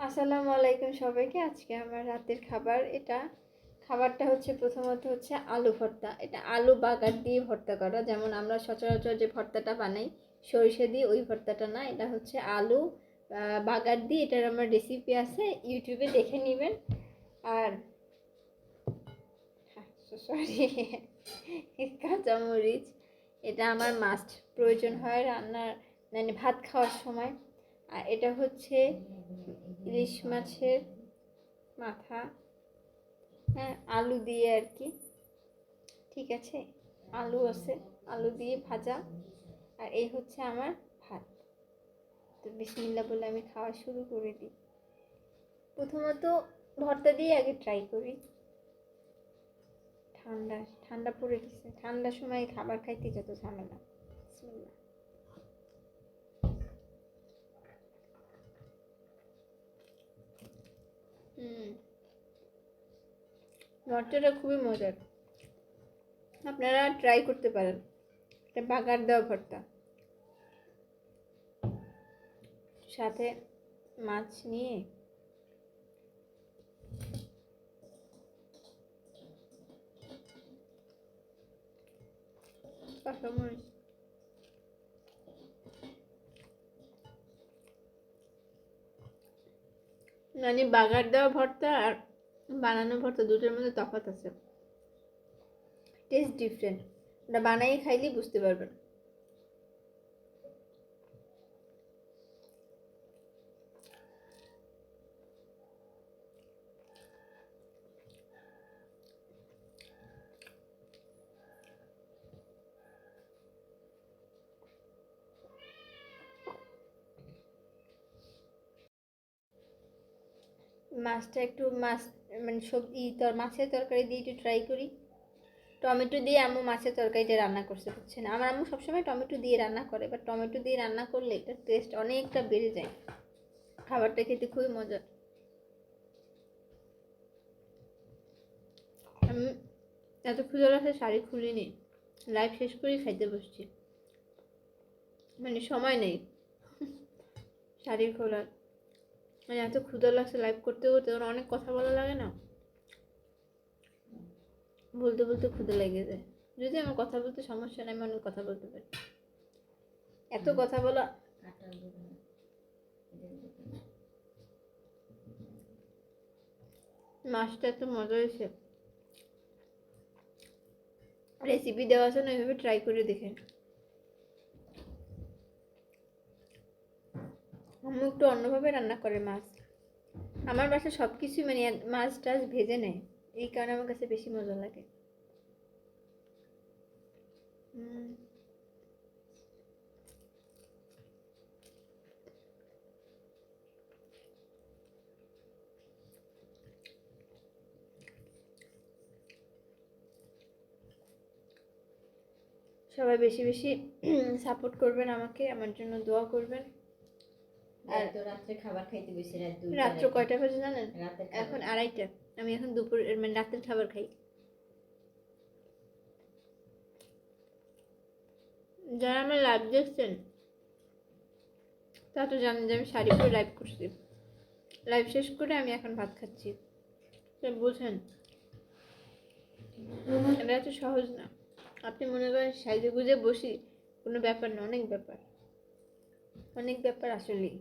আসসালামু আলাইকুম সবাইকে। আজকে আমার রাতের খাবার এটা। খাবারটা হচ্ছে প্রথমত হচ্ছে আলু ভর্তা। এটা আলু বাগার দিয়ে ভর্তা করা, যেমন আমরা সচরাচর যে ভর্তাটা বানাই সরিষা দিয়ে, ওই ভর্তাটা না। এটা হচ্ছে আলু বাগার দিয়ে। এটার আমার রেসিপি আছে, ইউটিউবে দেখে নেবেন। আর সরি, কাঁচামরিচ এটা আমার মাস্ট প্রয়োজন হয় রান্নার, মানে ভাত খাওয়ার সময়। আর এটা হচ্ছে ইলিশ মাছের মাথা, হ্যাঁ, আলু দিয়ে আর কি। ঠিক আছে, আলু আছে, আলু দিয়ে ভাজা। আর এই হচ্ছে আমার ভাত। তো বিসমিল্লাহ বলে আমি খাওয়া শুরু করে দিই। প্রথমত ভর্তা দিয়ে আগে ট্রাই করি। ঠান্ডা ঠান্ডা পড়ে গেছে, ঠান্ডার সময় খাবার খাইতে যত ঝামেলা। বিসমিল্লাহ। ভর্তাটা খুবই মজার, আপনারা ট্রাই করতে পারেন। এটা বাগার দেওয়া ভর্তা, সাথে মাছ নিয়ে কাঁচামরিচ, মানে বাগার দেওয়া ভর্তা আর বানানো ভর্তা দুটোর মধ্যে তফাৎ আছে, টেস্ট ডিফারেন্ট। ওটা বানাই খাইলেই বুঝতে পারবেন। মাছটা একটু মানে সবজি মাছের তরকারি দিয়ে একটু ট্রাই করি। টমেটো দিয়ে আম্মু মাছের তরকারিটা রান্না করতে পারছে না। আমার আম্মু সবসময় টমেটো দিয়ে রান্না করে, বাট টমেটো দিয়ে রান্না করলে এটার টেস্ট অনেকটা বেড়ে যায়। খাবারটা খেতে খুবই মজার। আমি এত ক্ষুধা লাগছে শাড়ি খুলিনি, লাইভ শেষ করেই খাইতে বসছি, মানে সময় নেই শাড়ি খোলার। মানে এত ক্ষুধা লাগছে, লাইভ করতে করতে ওর অনেক কথা বলা লাগে না, বলতে বলতে ক্ষুধা লেগে যায়। যদি আমার কথা বলতে সমস্যা নেই, আমি অনেক কথা বলতে পারি। এত কথা বলা। মাছটা এত মজা হয়েছে, রেসিপি দেওয়া আছে না, ওইভাবে ট্রাই করে দেখেন। আম্মু একটু অন্যভাবে রান্না করে মাছ। আমার বাসায় সব কিছুই মানে মাছ টাছ ভেজে নেয়, এই কারণে আমার কাছে বেশি মজা লাগে। সবাই বেশি বেশি সাপোর্ট করবেন আমাকে, আমার জন্য দোয়া করবেন। আর তো রাত্রে খাবার খাইতে বেশি রাত্রে কয়টা বাজে জানেন? এখন 2:30। আমি এখন দুপুর মানে রাতের খাবার খাই। যারা আমার লাইভ দেখছেন তা তো জানেন যে আমি শাড়ি পরে লাইভ করছি। লাইভ শেষ করে আমি এখন ভাত খাচ্ছি। বুঝেন, এটা এত সহজ না। আপনি মনে করেন সাইজে গুজে বসি, কোনো ব্যাপার না, অনেক ব্যাপার, অনেক ব্যাপার আসলেই।